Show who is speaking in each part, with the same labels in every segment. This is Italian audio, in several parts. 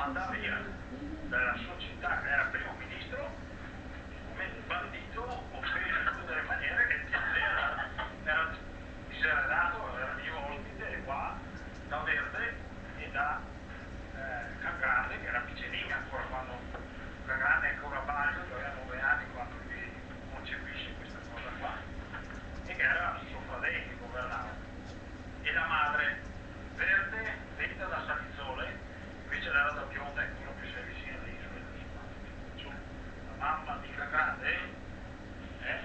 Speaker 1: mandava via dalla sua città, che era primo ministro, come bandito offeso in tutte le maniere, che era diseredato, era mio ospite qua da Verde e da Cangrande, che era piccolina ancora quando Cangrande è ancora Baggio, aveva 9 anni quando lui concepisce questa cosa qua, e che era suo fratello che governava. E la madre Verde, venta da Salizzole, invece era da Bionda, è quello che si è vicino alle isole del la mamma di Cangrande è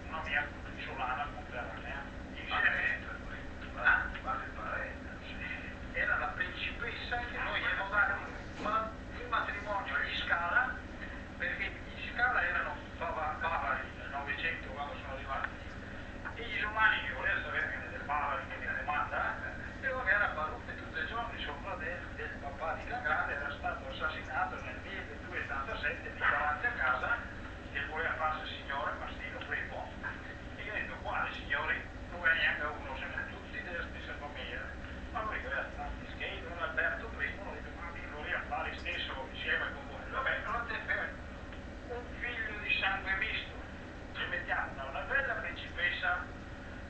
Speaker 1: una mia isolana conterranea, insieme era la principessa che noi abbiamo dato il matrimonio agli Scala, perché gli Scala erano barbari nel Novecento quando sono arrivati, e gli isolani che volevano sapere del barbari che ne comanda, e lo aveva barutte tutti i giorni sopra del papà di Cangrande, era stato assassinato nel 1287 lì davanti a casa, che voleva farsi il signore Mastino Primo, e io ho detto qua i signori non è neanche uno, siamo tutti della stessa famiglia. Ma lui aveva tanti schemi, un Alberto I, ho detto ma mi voleva fare stesso insieme con voi. Vabbè, allora te per un figlio di sangue misto, ci mettiamo una bella principessa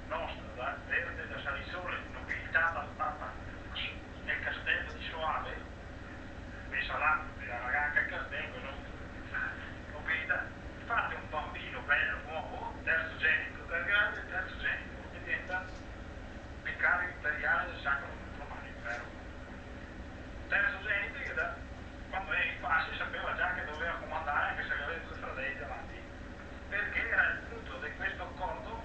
Speaker 1: nostra, da Verde, da Salizzole, nobilitata al Papa nel castello di Soave, messa là, era anche il castello, no? Nobilità, fate un bambino bello, nuovo, terzogenito, dal grande terzogenito, e diventa vicario imperiale del Sacro Romano Impero. Terzogenito che quando era in pace sapeva già che doveva comandare, anche se aveva due fratelli davanti, perché era il punto di questo accordo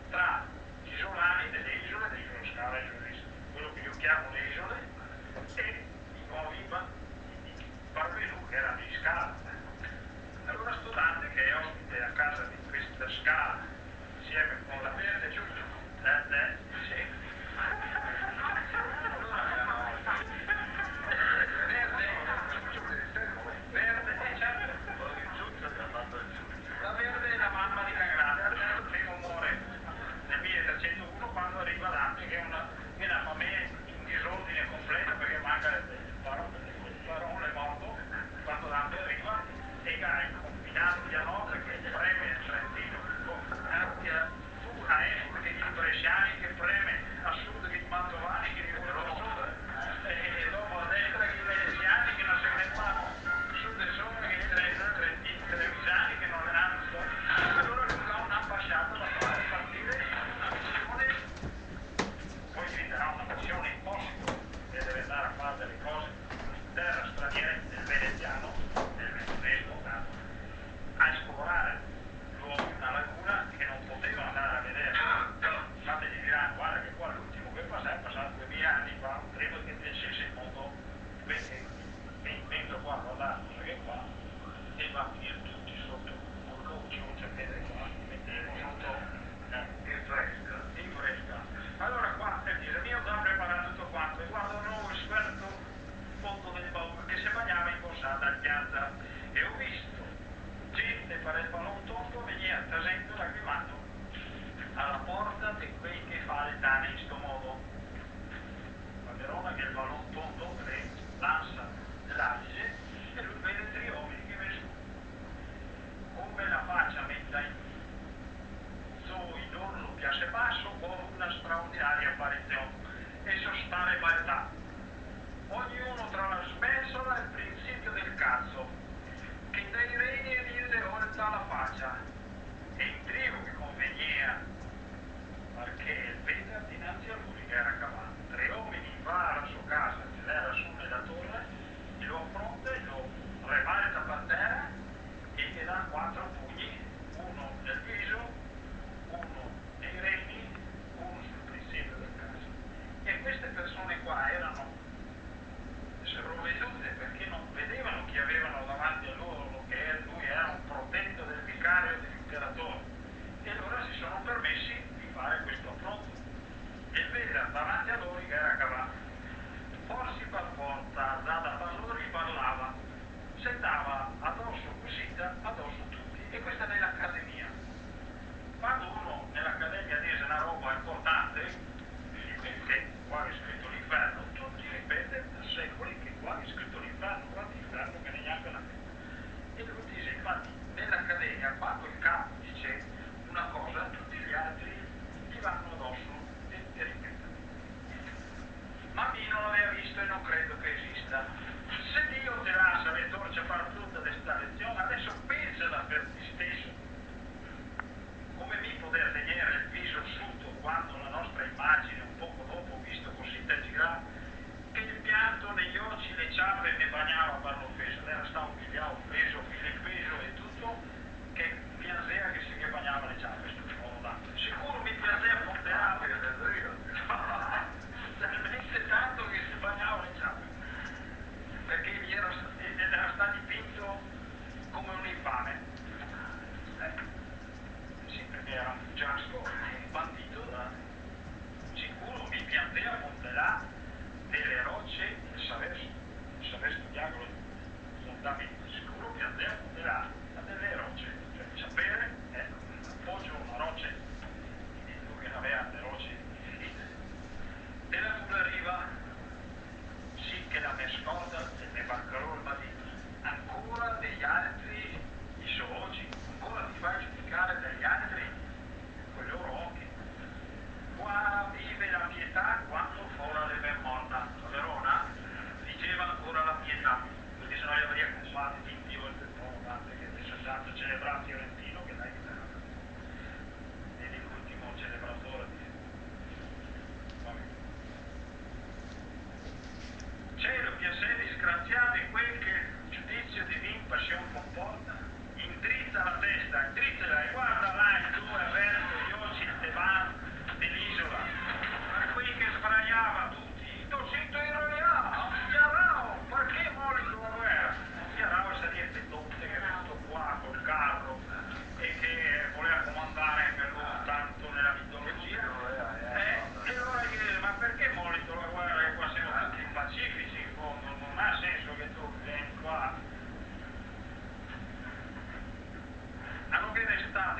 Speaker 1: tra gli isolani delle isole Scala e quello che io chiamo le isole, e i nuovi Barbelù che erano in Scala. Allora sto Dante, che è ospite a casa di questa Scala insieme con la Verde, giusto? Sì. Verde,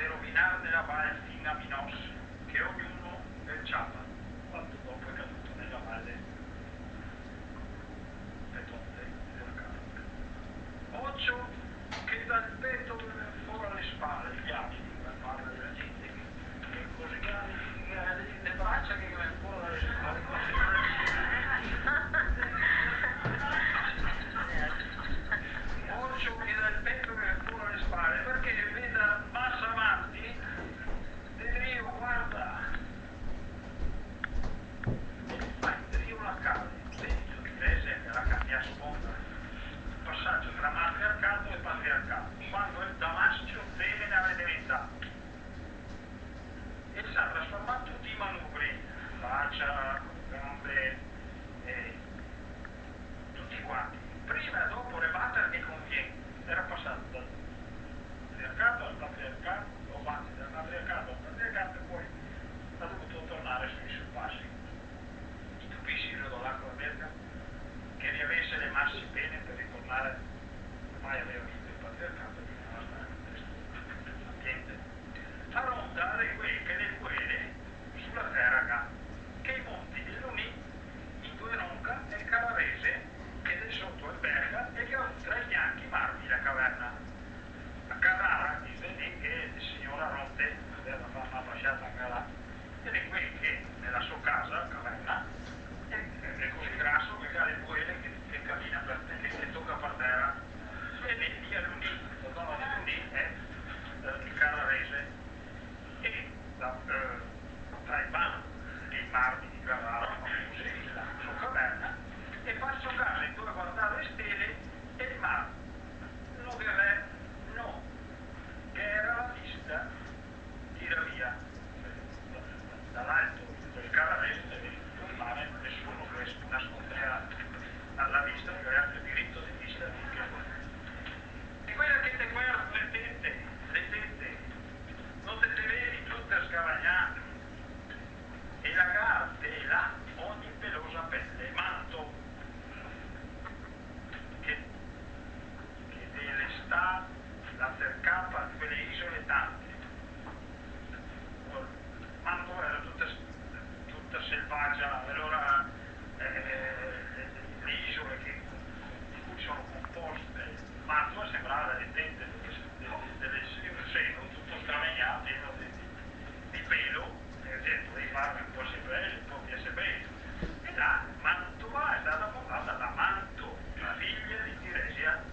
Speaker 1: di rovinare nella valle fin a Minos, che ognuno ciapa quando dopo è caduto nella valle Petonte della Capra. Occhio che dal petto fuori alle spalle, gli abiti, parla della gente che così le braccia che vengono fuori dalle spalle, così occhio che dal petto viene fuori alle spalle, perché veda massa avanti, del rio guarda, del rio la cade, dentro di Rese che la cambia a sponda, passaggio tra matriarcato e patriarcato, quando il Damascio vede nella divinità e sa trasformare tutti i manubri, faccia, gambe, tutti quanti, prima e dopo le battere che conviene, era passato dal patriarcato al patriarcato, o anzi dal matriarcato al patriarcato e poi ha dovuto tornare sui suoi passi. I tupissi dell'Acqua d'America che riavesse le masse bene per ritornare, ormai aveva vinto il patriarcato e bisognava stare nel testo ambiente. A ronda le quele sulla terra che i monti dell'Uni in due ronca e il Calarese che del sotto alberga e che ha tra i bianchi marmi la caverna. A Carrara dice lì che il signor Aronte aveva fatto una fasciata anche là ed è qui che nella sua casa, caverna, è così grasso che ha le buele che cammina per che tocca per terra e lì a Luni, la zona di Luni è il Carrarese e tra i banchi e i marmi di Carrara famosi la sua caverna e passo casa in dove a guardare le stelle e il mare non direi no, che era la lista tira via dall'alto del Carrarese il mare nessuno che nascondeva alla vista che aveva il diritto di vista e quella che te guarda le tette non te vedi tutte scavagnate e la gara tela ogni pelosa pelle manto che delle sta la cercapa di quelle isole tante manto era tutta selvaggia allora le isole di cui sono composte manto sembrava le tette del seno tutto stravegnato pieno di pelo e detto devi farmi un po' sebello un po' più sebello e là Mantova è stata fondata da Manto, la figlia di Tiresia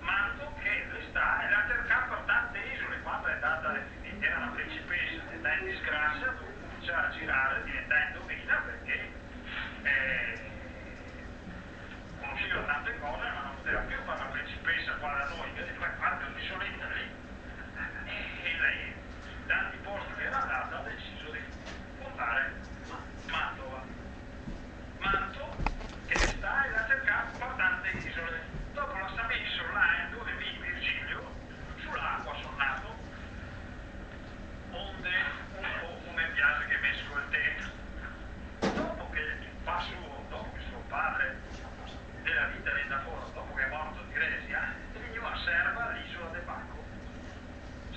Speaker 1: Manto che sta e la cercava per tante isole quando è andata era una principessa ed è in disgrazia dopo cominciare a girare diventa indovina perché conosceva tante cose ma non poteva più fare la principessa qua da noi che guarda un'isoletta lì e lei in tanti posti che era andata ha deciso di fondare Mantova Manto che sta e la cercava per tante isole dopo la sta messo là dove vive Virgilio sull'acqua sono nato onde un po' come piace che mesco il tè dopo che il passo dopo che suo padre della vita lì da fuori dopo che è morto Tiresia veniva a serva all'isola de Bacco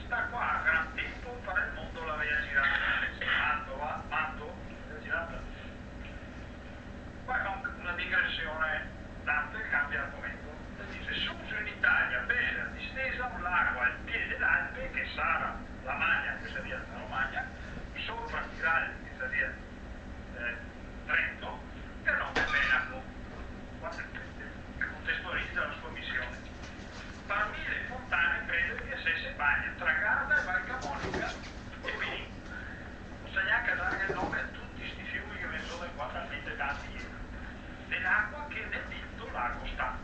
Speaker 1: sta qua a gran tempo per il mondo l'aveva girata Manto l'aveva girata qua è una digressione Dante cambia argomento e dice su in Italia bella distesa un lago al piede dell'Alpe che sarà la Magna che sarebbe la Romagna sopra Tirale che sarebbe Trento che non è Venaco contestualizza la sua missione per 1000 fontane credo che se bagna tra Garda e Val Camonica e quindi non sa neanche dare il nome a tutti questi fiumi che ne sono qua talmente tanti dell'acqua che nel dito lago sta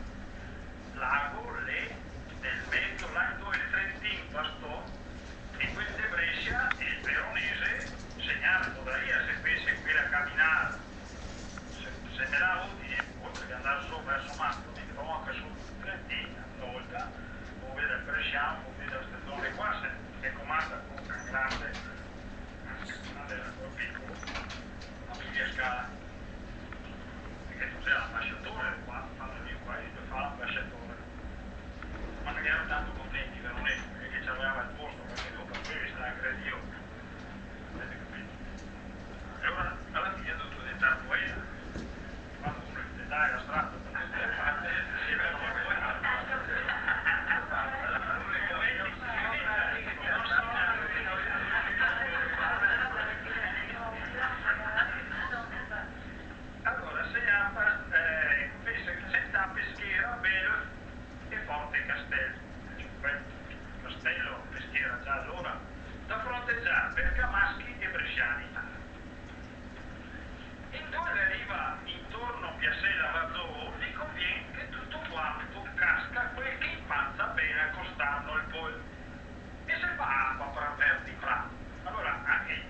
Speaker 1: Allora, pensa che c'è sta Peschiera, Bello e Forte Castello. Castello, Peschiera già allora, da fronteggiare bergamaschi e bresciani. In dove le arriva intorno Piassella Vazzò, gli conviene che tutto quanto casca quel che impazza bene a costarno il poi. E se fa acqua per verdi fra. Allora anche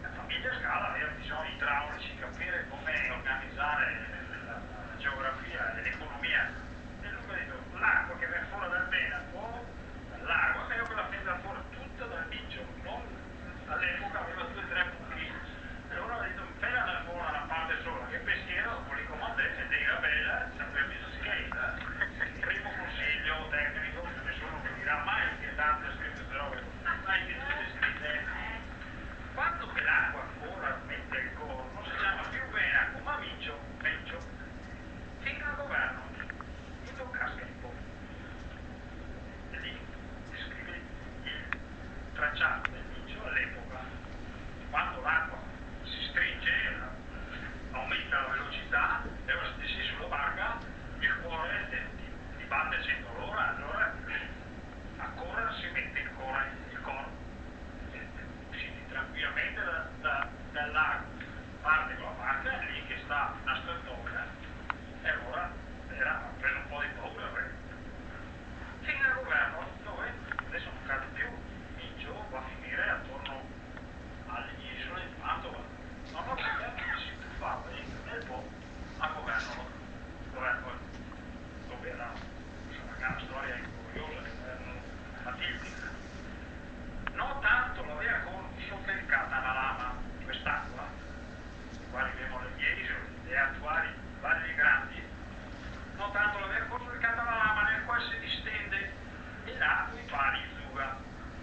Speaker 1: la famiglia Scala aveva bisogno idraulici, capire come organizzare la geografia e l'economia. E lui mi ha detto, l'acqua che viene fuori dal Veneto, dall'acqua, è meglio che la prenda fuori tutta dal Mincio, non all'epoca aveva 2-3 buchi. E allora ho detto, appena da fuori una parte sola, che Peschiera, dopo li comandette, ed era bella, sapeva scheda. Il primo consiglio tecnico, nessuno mi dirà mai che tante scritte queste robe, mai che tutte scritte. Quando che l'acqua ancora mette il corno, si chiama più bene come Mincio, Mencio, fino al governo, in due casca in po'. E lì scrive il tracciato del Mincio all'epoca, quando l'acqua si stringe, aumenta la velocità e ora se sei sulla barca il cuore ti batte a 100 all'ora, allora a correre si mette il corno, usciti tranquillamente dal lago, parte con la barca, è lì che sta una strettoia e allora ha preso un po' di paura, fino al governo dove adesso non cade più, Mincio va a finire attorno alle isole di Mantova. Non ho capito, si tuffava nel po' al governo dove era una storia curiosa, erano Matildi. Non tanto l'aveva corso che il Catanalama, quest'acqua, qua arriviamo alle 10 isole, le attuali valli grandi, non tanto l'aveva corso il Catanalama nel quale si distende e là i pali in fuga.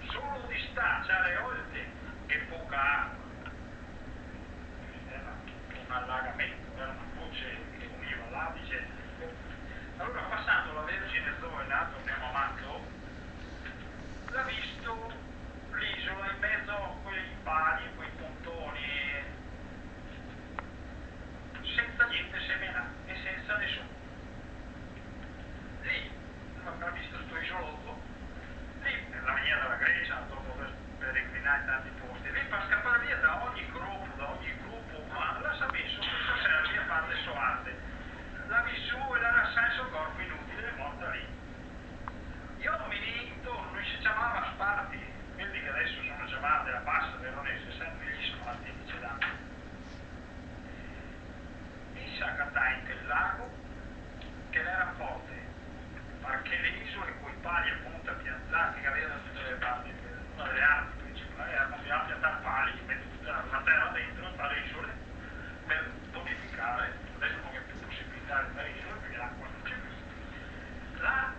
Speaker 1: Solo di staccia alle volte che poca acqua. Era un allagamento, era una voce che univa l'Adige. Allora passando la Vergine Zoila, torniamo a Manto, l'ha visto l'isola in mezzo a quei pali, quei pontoni, senza niente seminato e senza nessuno. Lì ha visto questo isolotto, lì la veniva dalla Grecia dopo aver peregrinato tanti posti, lì per scappare via da ogni gruppo umano, la sa messo questa serve a fare le soate, l'ha visto e l'ha lasciato il suo corpo inutile, è morta lì. Gli uomini intorno si chiamava Sparti, quelli che adesso sono chiamati la bassa veronese, sempre gli Sparti che ce l'hanno. E s'accattà in quel lago che era forte, perché le isole con i pali appunto piantati che aveva da tutte le parti, una delle arti principali era continuare a piantare pali, mettere tutta la terra dentro e fare isole per bonificare. Adesso non è più possibilità di fare isole perché l'acqua non c'è più. Là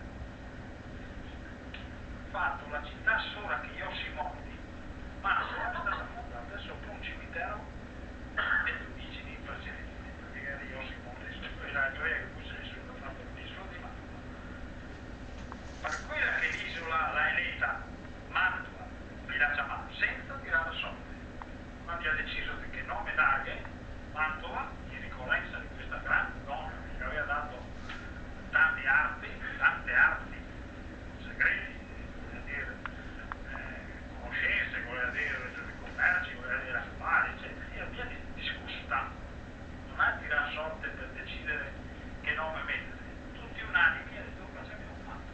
Speaker 1: fatto la città sola che io si mondi, ma non è stata fondata sopra un cimitero degli indigeni precedenti, perché era io si mondi, era il possesso, l'ho fatto l'isola di Mantova. Per quella che l'isola l'ha eletta Mantua, vi la chiamava senza tirare soldi, ma vi ha deciso che nome darghe Mantova in ricorrenza di questa grande donna che aveva dato tante arti segreti, voleva dire conoscenze, voleva dire commerci, voleva dire affari, eccetera. E via discusso tanto. Non ha tirato sorte per decidere che nome mettere. Tutti unanimi ha detto facciamo un matto.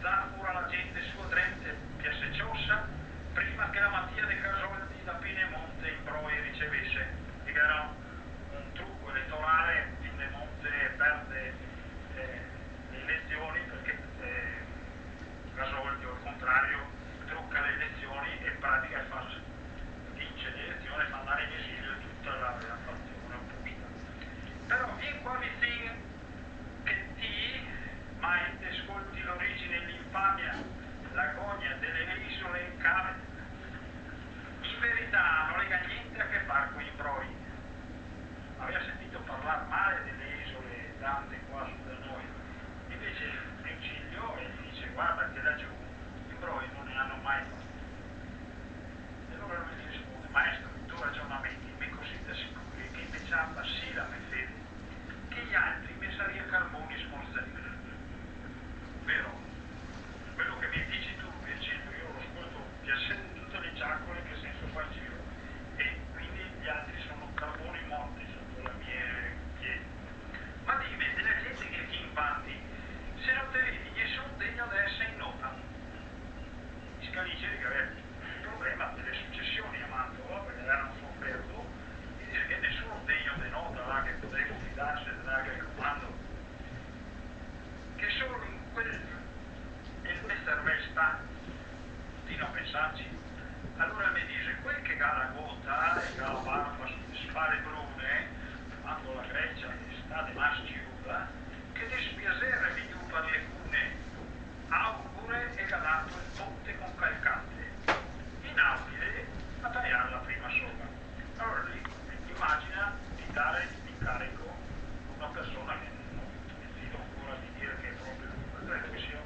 Speaker 1: Là ora la gente sua drente piasseciosa prima che la Mattia de Casoldi da Piemonte in Broi ricevesse, che era un trucco elettorale. Piemonte perde le elezioni perché Casoldi o il contrario trucca le elezioni e in pratica vince le elezioni e fa andare in esilio tutta la fazione opposta. Però vieni qua vicino che mai ti ascolti l'origine e l'infamia, l'agonia delle isole in cave. In verità non lega niente a che fare con i broi. Aveva sentito parlare da me, Fede, che gli altri messari a carboni smorzelli. Vero? Quello che mi dici tu, Virgilio, io lo ascolto piacere di tutte le giacole che senso fa giro, e quindi gli altri sono carboni morti sotto la mia piedi. Ma dimmi, della gente che ti invandi, se non te vedi nessun degno di essere in nota. I scaligeri che avevano il problema delle successioni a Mantova, perché erano sofferto, e dice che nessuno degno di nota là che poteva fidarsi del comando, che solo in quel il messer sta di non pensarci. Allora mi dice, quel che ha la gota e ha la barba sulle spalle brune, quando la Grecia sta di maschiuda, che di spiasere vi per le cune augure e galato il ponte con calcante, inaudile a tagliare la prima sola. Allora lì immagina di dare l'incarico a una persona che non mi fido ancora di dire che è proprio lui, credo che sia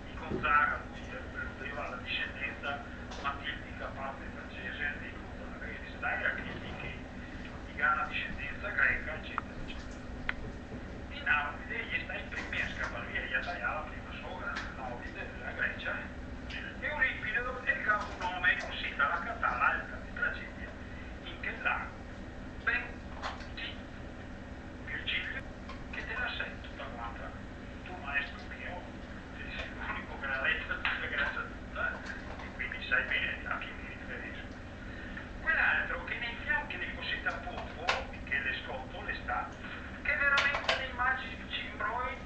Speaker 1: di Gonzaga, lui aveva la discendenza matildica parte francese di Gonzaga, che dice dai a chi ha la discendenza greca, eccetera, eccetera. Inaudile gli sta in prima a scappare via, gli ha tagliato la prima sogra, Naudide della Grecia, Euripido è un nome così dalla catala alta di tragedia, in che lago, ben di Virgilio, che te la sei tutta quanta, tu maestro mio, che sei l'unico che l'ha letta tutta grazie tutta, e quindi sai bene a chi mi riferisco. Quell'altro che nei fianchi del Cossetta Popo, che le scotole sta, che veramente le immagini cimbroi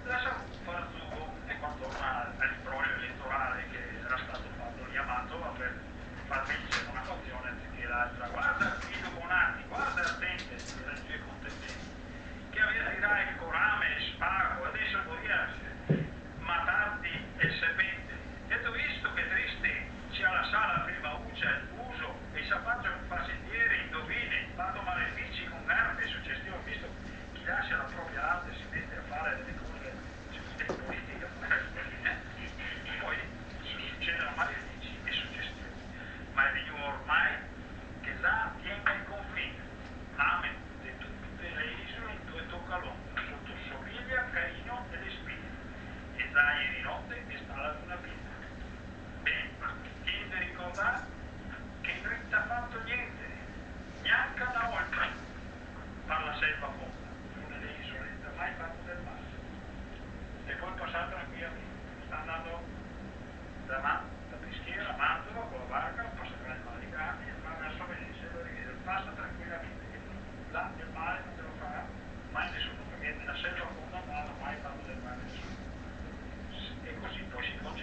Speaker 1: la sa far zugo, e qua torna all'imbroglio elettorale che era stato fatto lì a Mantova per far vincere una fazione anziché l'altra. Guarda Guido Bonanni, guarda Ardente, le due contendenti, che aveva il corame, il spago, adesso voglio matarti e il serpente. E tu visto che triste c'è la sala prima uccia il uso e si faccia un passeggeri, indovini, fatto malefici con gambe, suggestione, visto chi lascia la propria arte si mette a fare delle cose in politica, poi succedono malefici e suggestioni, ma è venuto ormai che là tiene il confine, amen di tutte le isole dove tocca l'onda, sotto Somiglia, Caino e le Spine, e là ieri notte e sta la luna piena. Bene, ma tieni di ricordare che non ti ha fatto niente, neanche una volta, per la selva fonda, una delle isole, non ha mai fatto del male. E poi passare tranquillamente, sta andando da Peschiera a Mantova con la barca, passa tra il mare di Grandi e va verso Venezia, passa tranquillamente, e là del male non te lo farà mai nessuno, perché nella selva fonda non hanno mai fatto del male nessuno. E così poi si concede